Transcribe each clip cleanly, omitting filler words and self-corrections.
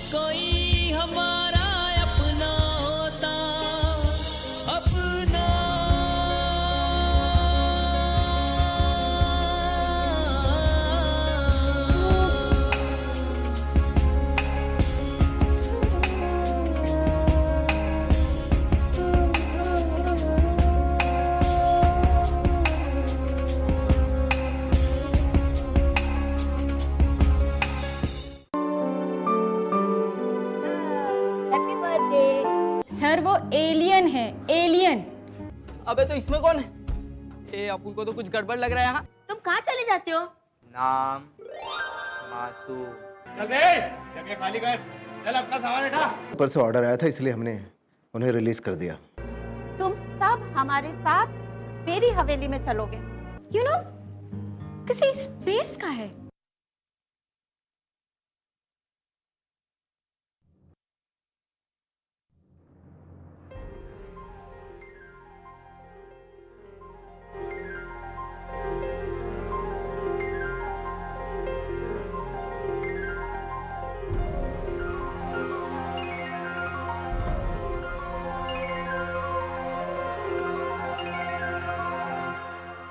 कोई हमारा अपना होता, अपना। सर वो एलियन है, एलियन। अबे तो इसमें कौन है? ए अपुन को तो कुछ गड़बड़ लग रहा है यहाँ। तुम कहाँ चले जाते हो? नाम मासूम। चल बे, जगह खाली कर। चल अपना सामान उठा। ऊपर से ऑर्डर आया था इसलिए हमने उन्हें रिलीज कर दिया। तुम सब हमारे साथ मेरी हवेली में चलोगे। यू नो किसी स्पेस का है।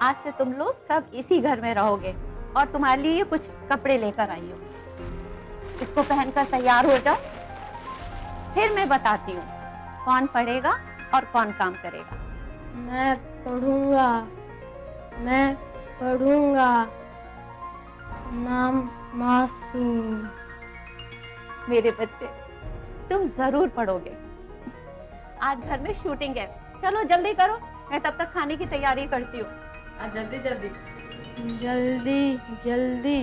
आज से तुम लोग सब इसी घर में रहोगे और तुम्हारे लिए कुछ कपड़े लेकर आई हो। इसको पहनकर तैयार हो जाओ, फिर मैं बताती हूँ कौन पढ़ेगा और कौन काम करेगा। मैं पढ़ूंगा, मैं पढ़ूंगा। नाम मासूम। मेरे बच्चे, तुम जरूर पढ़ोगे। आज घर में शूटिंग है, चलो जल्दी करो, मैं तब तक खाने की तैयारी करती हूँ। जल्दी जल्दी। जल्दी जल्दी।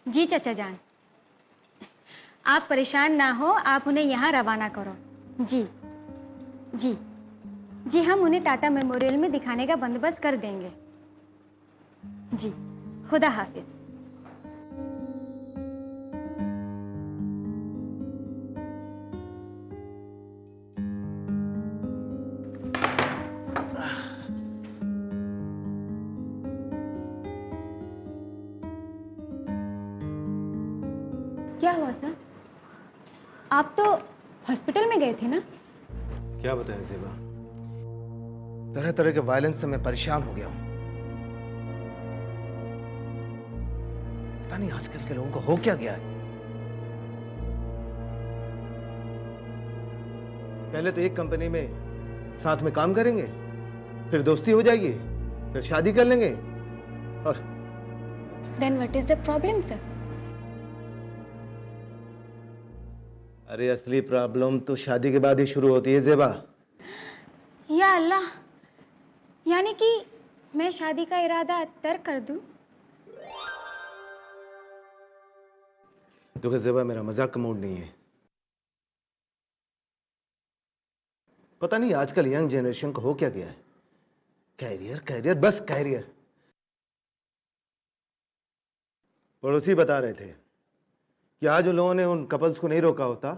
जी चाचा जान, आप परेशान ना हो, आप उन्हें यहाँ रवाना करो। जी जी जी, हम उन्हें टाटा मेमोरियल में दिखाने का बंदोबस्त कर देंगे। जी, खुदा हाफिज। क्या हुआ सर? आप तो हॉस्पिटल में गए थे ना? क्या बताएं ज़ेबा, तरह तरह के वायलेंस से मैं परेशान हो गया हूं। पता नहीं आजकल के लोगों को हो क्या गया है। पहले तो एक कंपनी में साथ में काम करेंगे, फिर दोस्ती हो जाएगी, फिर शादी कर लेंगे। और then what is the problem sir? अरे असली प्रॉब्लम तो शादी के बाद ही शुरू होती है ज़ेबा। या अल्लाह, यानी कि मैं शादी का इरादा तर्क कर दूं? देखो ज़ेबा, मेरा मजाक का मूड नहीं है। पता नहीं आजकल यंग जनरेशन को हो क्या गया है, कैरियर कैरियर बस कैरियर। पड़ोसी बता रहे थे कि आज उन लोगों ने उन कपल्स को नहीं रोका होता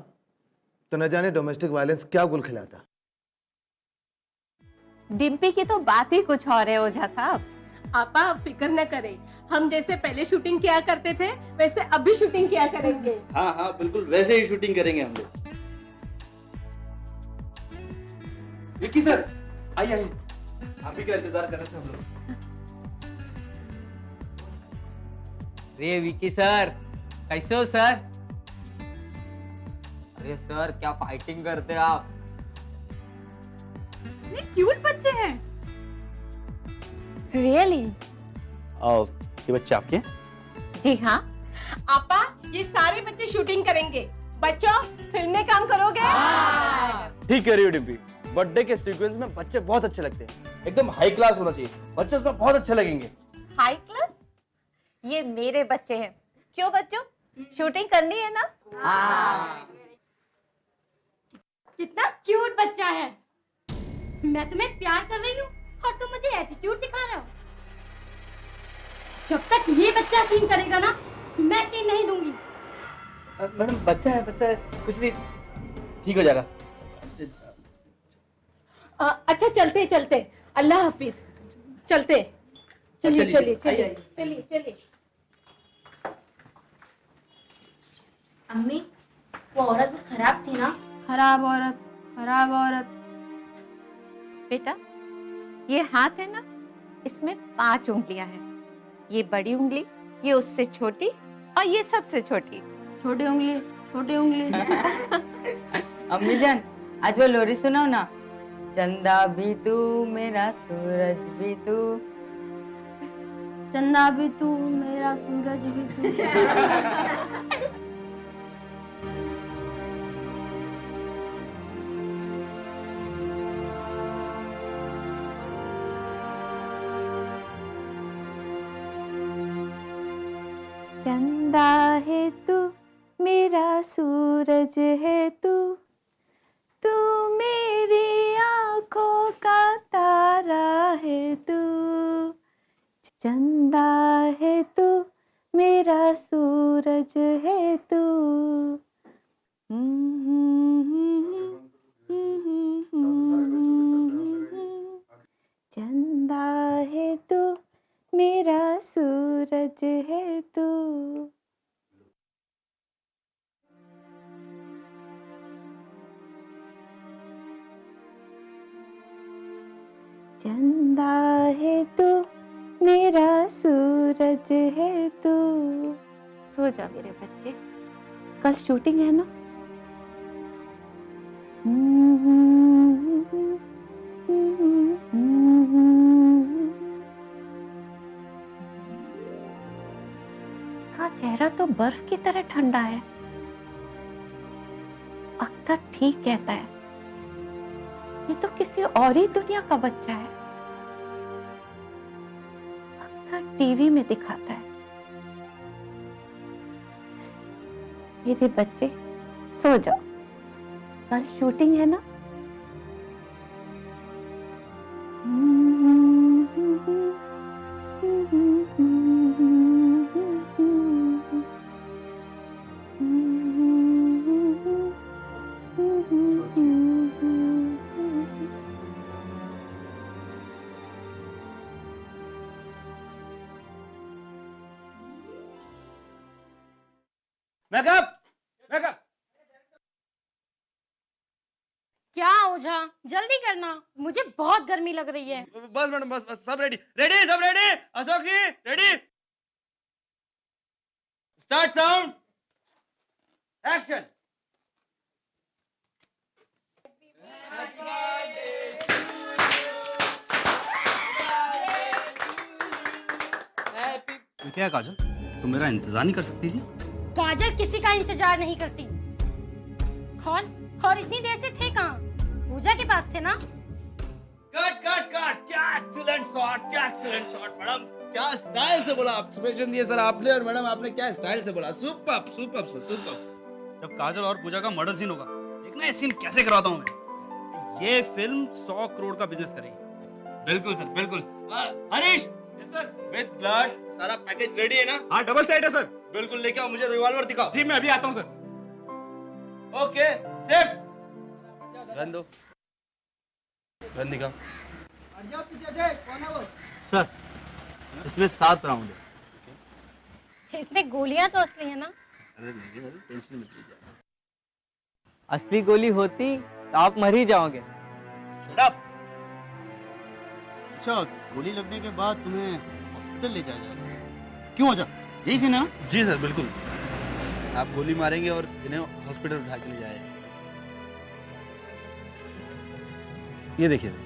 तो न जाने डोमेस्टिक वायलेंस क्या गुल खिलाता। डिम्पी की तो बात ही कुछ और है ओझा साहब। आपा आप फिक्र न करें, हम जैसे पहले शूटिंग किया करते थे वैसे अब भी शूटिंग किया करेंगे। हाँ हाँ बिल्कुल वैसे ही शूटिंग करेंगे हम लोग। विक्की सर आइए आइए, आप ही का इंतजार कर रहे थे हम लोग। अरे विक्की सर कैसे हो सर? अरे सर क्या फाइटिंग करते हैं आप। इतने क्यूट बच्चे हैं। रियली? ये बच्चे आपके? जी हाँ। आपा ये सारे बच्चे शूटिंग करेंगे। बच्चों फिल्म में काम करोगे? ठीक कह रही हो डिम्पी, बर्थडे के सीक्वेंस में बच्चे बहुत अच्छे लगते हैं, एकदम हाई क्लास होना चाहिए, बच्चे उसमें बहुत अच्छे लगेंगे। High class? ये मेरे बच्चे हैं। क्यों बच्चों, शूटिंग करनी है ना? कितना क्यूट बच्चा है। मैं तुम्हें प्यार कर रही हूँ और तुम मुझे एटीट्यूड दिखा रहे हो। जब तक ये बच्चा सीन करेगा ना, मैं सीन नहीं दूंगी। मैडम बच्चा है कुछ नहीं, ठीक हो जाएगा। अच्छा चलते चलते, अल्लाह हाफिज। चलते चलिए चलिए चलिए चलिए चलिए। अम्मी, वो औरत बहुत खराब थी ना? खराब औरत, खराब औरत। बेटा ये हाथ है ना, इसमें 5 उंगलियां हैं। ये बड़ी उंगली, ये उससे छोटी और ये सबसे छोटी। छोटी उंगली, छोटी उंगली। अम्मी जान आज वो लोरी सुनाओ ना। चंदा भी तू मेरा सूरज भी तू। चंदा भी तू मेरा सूरज भी तू। चंदा है तू मेरा सूरज है तू, तू मेरी आंखों का तारा है तू। चंदा है तू मेरा सूरज है तू। चंदा है तू मेरा सूरज है तू। चंदा है तू मेरा सूरज है तू। सो जा मेरे बच्चे, कल शूटिंग है ना। इसका चेहरा तो बर्फ की तरह ठंडा है। अख्तर ठीक कहता है, ये तो किसी और ही दुनिया का बच्चा है। अक्सर टीवी में दिखाता है। मेरे बच्चे सो जाओ, कल शूटिंग है ना। Makeup makeup. क्या ओझा, जल्दी करना, मुझे बहुत गर्मी लग रही है। बस मैडम बस बस, सब रेडी रेडी सब रेडी। अशोक जी रेडी, स्टार्ट साउंड एक्शन। तो क्या है काजल, तुम मेरा इंतजार नहीं कर सकती थी? काजल किसी का इंतजार नहीं करती। और इतनी देर से थे कहाँ? पूजा के पास थे ना? कट कट कट, क्या एक्सीलेंट शॉट, क्या एक्सीलेंट शॉट मैडम, क्या स्टाइल से बोला, ऑब्जर्वेशन दिए सर आपने, और मैडम आपने क्या स्टाइल से बोला, सुपर सुपर सर सुपर। जब काजल और पूजा का मर्डर सीन होगा, देखना ये सीन कैसे कराता हूँ मैं। ये फिल्म 100 करोड़ का बिजनेस करेगी। बिल्कुल सर, बिल्कुल। Harish, yes sir, with blood सारा पैकेज रेडी है ना? हाँ, डबल साइड है सर। बिल्कुल लेके आओ, मुझे रिवॉल्वर दिखाओ। जी मैं अभी आता हूँ सर। Okay, safe. गन दो, गन दिखाओ। सर, इसमें 7 राउंड है। इसमें गोलियां तो असली है ना? अरे नहीं, टेंशन मत लीजिए। असली गोली होती तो आप मर ही जाओगे। Shut up. अच्छा, गोली लगने के बाद तुम्हें हॉस्पिटल ले जाया जाएगा, क्यों अच्छा? यही सीन है ना? जी सर, बिल्कुल। आप गोली मारेंगे और इन्हें हॉस्पिटल उठा के ले जाएंगे। ये देखिए सर,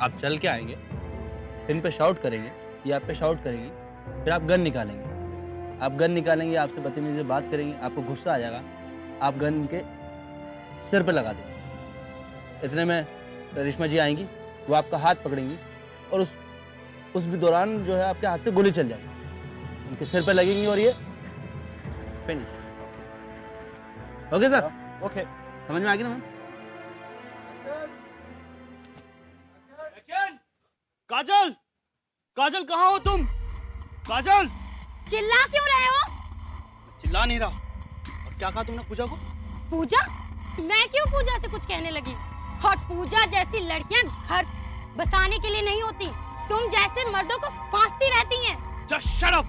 आप चल के आएंगे, इन पे शाउट करेंगे, ये आप पे शाउट करेंगी, फिर आप गन निकालेंगे। आप गन निकालेंगे, आपसे बदतमीजी से बात करेंगे, आपको गुस्सा आ जाएगा, आप गन के सिर पे लगा देंगे। इतने में करिश्मा जी आएंगी, वो आपका हाथ पकड़ेंगी और उस भी दौरान जो है आपके हाथ से गोली चल जाएगी, उनके सिर पे लगेंगी और ये फिनिश। Okay sir? ओके। समझ में आ गई ना मैम? काजल, काजल कहाँ हो तुम? काजल! चिल्ला क्यों रहे हो? चिल्ला नहीं रहा। और क्या कहा तुमने पूजा को? पूजा? मैं क्यों पूजा से कुछ कहने लगी? और पूजा जैसी लड़कियां घर बसाने के लिए नहीं होती, तुम जैसे मर्दों को फांसती रहती हैं। Just shut up!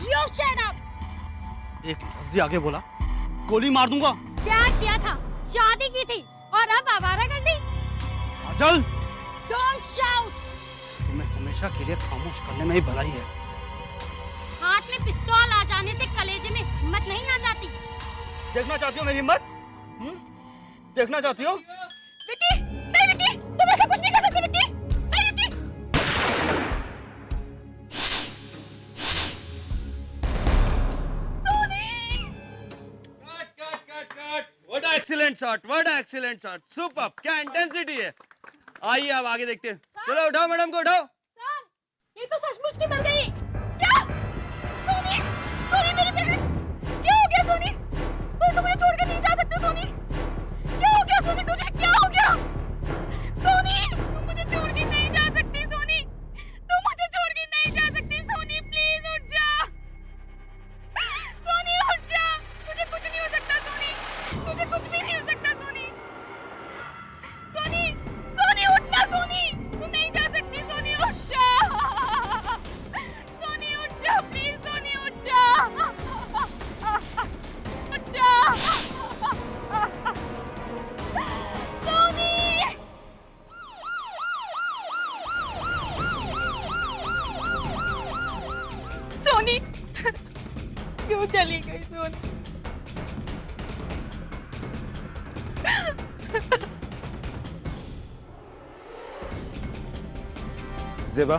You shut up! एक लफ्ज़ आगे बोला, गोली मार दूंगा। प्यार किया था, शादी की थी, और अब आवारा कर दी। काजल! Don't shout! तुम्हें हमेशा के लिए खामोश करने में ही भलाई है। हाथ में पिस्तौल आ जाने से कलेजे में हिम्मत नहीं आ जाती। देखना चाहती हो मेरी हिम्मत? देखना चाहती हो? विक्की, नहीं विक्की, तुम ऐसा कुछ नहीं कर सकते विक्की। नहीं Vicky. Cut cut cut cut, what excellent shot, what excellent shot, super, क्या इंटेंसिटी है। आइए अब आगे देखते हैं। चलो उठाओ मैडम को, उठाओ। सर, ये तो सचमुच की मर गई। क्या? सोनी, सोनी मेरी बहन, क्या हो गया सोनी? सोनी तुम मुझे छोड़ के नहीं जा सकते सोनी। क्या हो गया सोनी तुझे? क्या हो गया? सोनी, तुम मुझे छोड़ के नहीं जा सकती सोनी। तुम मुझे छोड़ के नहीं जा सकती सोनी, प्लीज उठ जा। सोनी उठ जा, तुझे कुछ नहीं हो सकता सोनी, तुझे कुछ भी नहीं हो सकता सोनी। सोनी, सोनी उठना सोनी, तू नहीं जा सकती सोनी, उठ जा। सोनी उठ जा, प्लीज सोनी उठ जा, उठ जा। सोनी, सोनी क्यों चली गई सोनी? जेबा,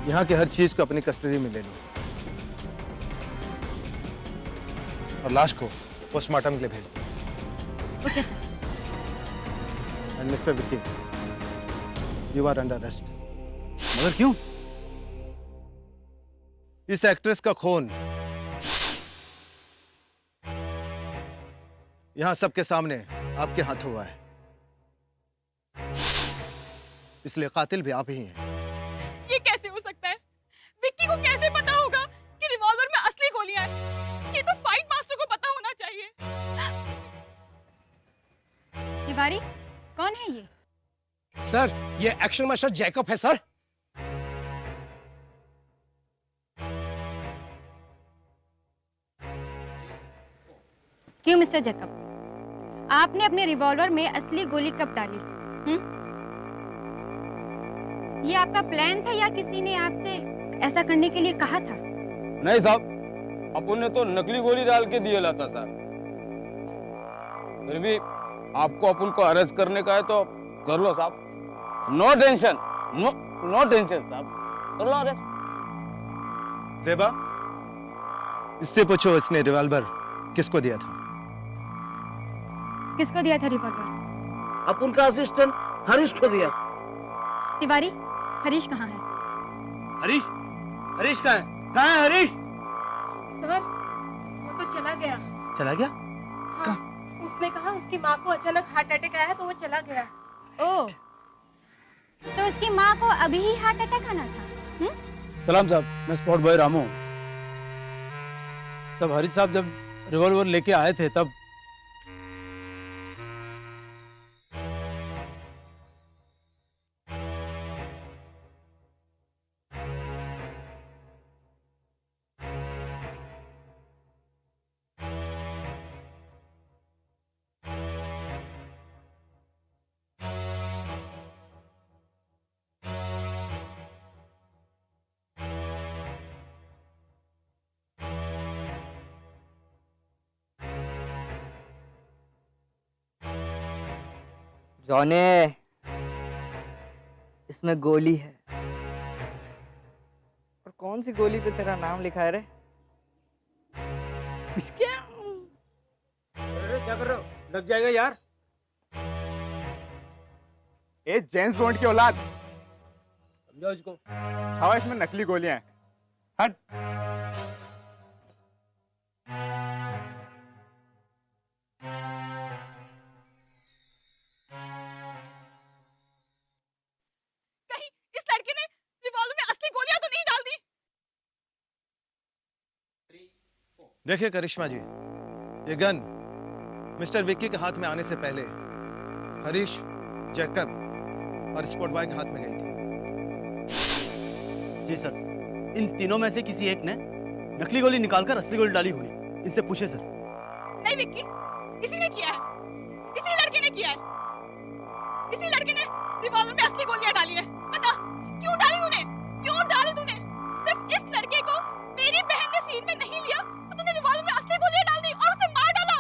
यहाँ के हर चीज को अपनी कस्टडी में ले लो और लाश को पोस्टमार्टम के लिए भेज दो। Okay sir. And mister Vicky, you are under arrest. मगर क्यों? इस एक्ट्रेस का खून यहां सबके सामने आपके हाथ हुआ है, इसलिए कातिल भी आप ही हैं। ये कैसे हो सकता है? विक्की को कैसे पता होगा कि रिवॉल्वर में असली गोलियां हैं? ये तो फाइट मास्टर को पता होना चाहिए। तिवारी, कौन है ये? सर, ये एक्शन मास्टर जैकब है सर। क्यों मिस्टर जैकब, आपने अपने रिवॉल्वर में असली गोली कब डाली? ये आपका प्लान था या किसी ने आपसे ऐसा करने के लिए कहा था? नहीं साहब, अपन ने तो नकली गोली डाल के दिया लाता साहब। फिर भी आपको अपन को अरेस्ट करने का है तो कर लो साहब, नो टेंशन, नो टेंशन साहब, कर लो अरेस्ट। जेबा, इससे पूछो इसने रिवॉल्वर किसको दिया था? किसको दिया था रिवॉल्वर? अपन का असिस्टेंट हरीश को दिया। तिवारी, हरीश कहाँ है? हरीश? हरीश कहाँ है? कहाँ है हरीश? सर वो तो चला गया। चला गया? हाँ, उसने कहा उसकी माँ को अचानक हार्ट अटैक आया तो वो चला गया। ओह, तो उसकी माँ को अभी ही हार्ट अटैक आना था? सलाम साहब, मैं स्पॉट बॉय रामू। सब हरीश साहब जब रिवॉल्वर लेके आए थे तब जॉने, इसमें गोली है। और कौन सी गोली पे तेरा नाम लिखा है रे? क्या कर रहे हो? लग जाएगा यार। ए जेम्स बॉन्ड की औलाद, समझाओ इसको। हवा इसमें नकली गोलियां हैं। हट। कहीं इस लड़के ने रिवॉल्वर में असली गोलियां तो नहीं डाल दी? देखिए करिश्मा जी, ये गन मिस्टर विक्की के हाथ में आने से पहले हरीश, जैकब और स्पॉट बॉय के हाथ में गई थी। जी सर, इन तीनों में से किसी एक ने नकली गोली निकालकर असली गोली डाली हुई। इनसे पूछे सर। नहीं विक्की, इसी ने किया है। इसी लड़के ने किया है। इसी लड़के ने रिवॉल्वर में असली गोलियां डाली है। बता, क्यों डाली तूने? क्यों डाली तूने? सिर्फ इस लड़के को मेरी बहन ने सीन में नहीं लिया तो तूने रिवॉल्वर में असली गोलियां डाल दी और उसे मार डाला।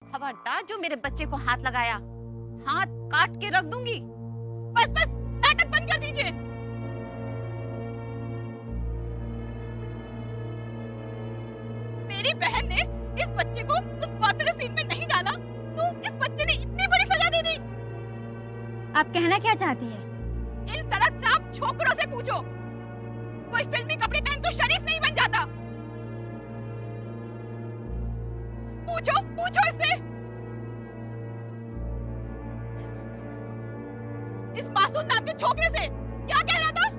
खबरदार जो मेरे बच्चे को हाथ लगाया, हाथ काट के रख दूंगी। बस बस, नाटक बंद कर दीजिए। मेरी बहन ने इस बच्चे को उस बर्थडे सीन में नहीं डाला तो इस बच्चे ने इतनी बड़ी सजा दे दी। आप कहना क्या चाहती हैं? इन सड़क चाप छोकरों से पूछो, कोई फिल्मी कपड़े पहन तो शरीफ नहीं बन जाता। पूछो पूछो इससे। इस मासूम नाम के छोकरे से क्या कह रहा था?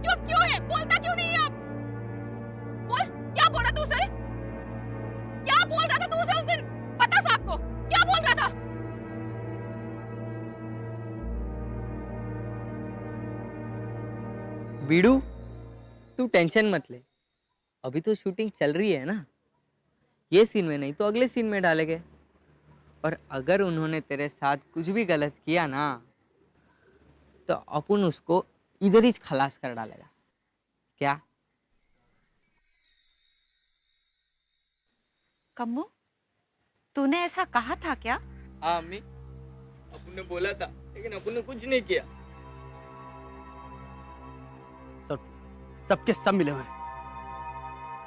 चुप क्यों है? बोलता क्यों नहीं है आप? बोल, क्या बोल रहा तू उसे? क्या बोल रहा था तू उसे उस दिन? बता साहब को, क्या बोल रहा था? बीड़ू, तू टेंशन मत ले, अभी तो शूटिंग चल रही है ना। ये सीन में नहीं तो अगले सीन में डालेंगे। और अगर उन्होंने तेरे साथ कुछ भी गलत किया ना तो अपन उसको इधर ही खलास कर डालेगा। क्या? कम्मू, तूने ऐसा कहा था क्या? हाँ अम्मी, अपन ने बोला था लेकिन अपन ने कुछ नहीं किया। सबके सब मिले हुए हैं।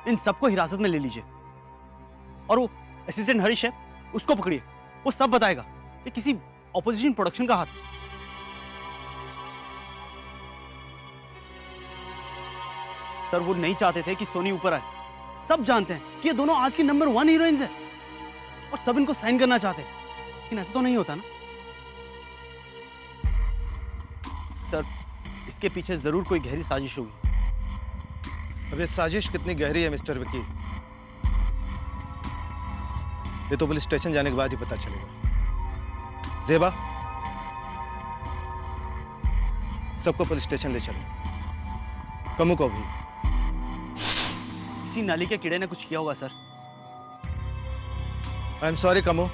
इन सबको हिरासत में ले लीजिए और वो असिस्टेंट हरीश है, उसको पकड़िए। वो सब बताएगा। ये किसी ऑपोजिशन प्रोडक्शन का हाथ है। सर वो नहीं चाहते थे कि सोनी ऊपर आए। सब जानते हैं कि ये दोनों आज की नंबर 1 हीरोइंस है और सब इनको साइन करना चाहते हैं, लेकिन ऐसा तो नहीं होता ना। सर इसके पीछे जरूर कोई गहरी साजिश होगी। अब ये साजिश कितनी गहरी है मिस्टर विक्की, ये तो पुलिस स्टेशन जाने के बाद ही पता चलेगा। जेबा, सबको पुलिस स्टेशन ले चलो, कमू को भी। किसी नाली के कीड़े ने कुछ किया होगा सर। आई एम सॉरी कमू,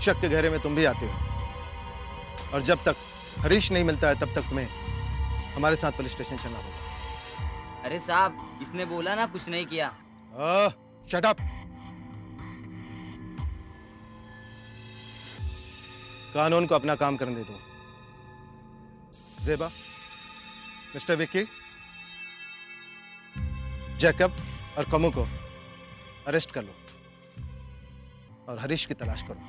शक के घेरे में तुम भी आते हो, और जब तक हरीश नहीं मिलता है तब तक तुम्हें हमारे साथ पुलिस स्टेशन चलना होगा। अरे साहब, इसने बोला ना कुछ नहीं किया। Shut up. कानून को अपना काम करने दो। जेबा, मिस्टर विक्की, जैकब और कमू को अरेस्ट कर लो और हरीश की तलाश करो।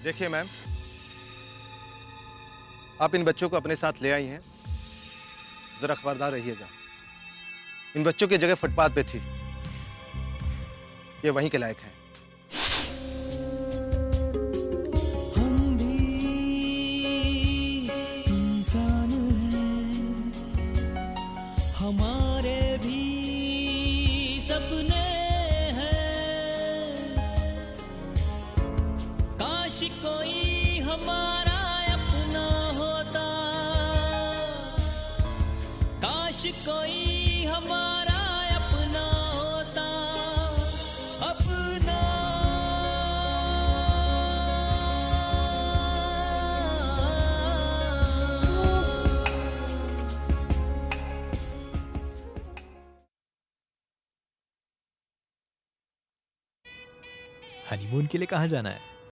देखिए मैम, आप इन बच्चों को अपने साथ ले आई हैं, जरा खबरदार रहिएगा। इन बच्चों की जगह फुटपाथ पे थी, ये वहीं के लायक हैं। हम भी इंसान हैं, हमारे भी सपने हैं, काश कोई हमारा अपना होता, काश कोई हमारा अपना होता, अपना। हनीमून के लिए कहाँ जाना है?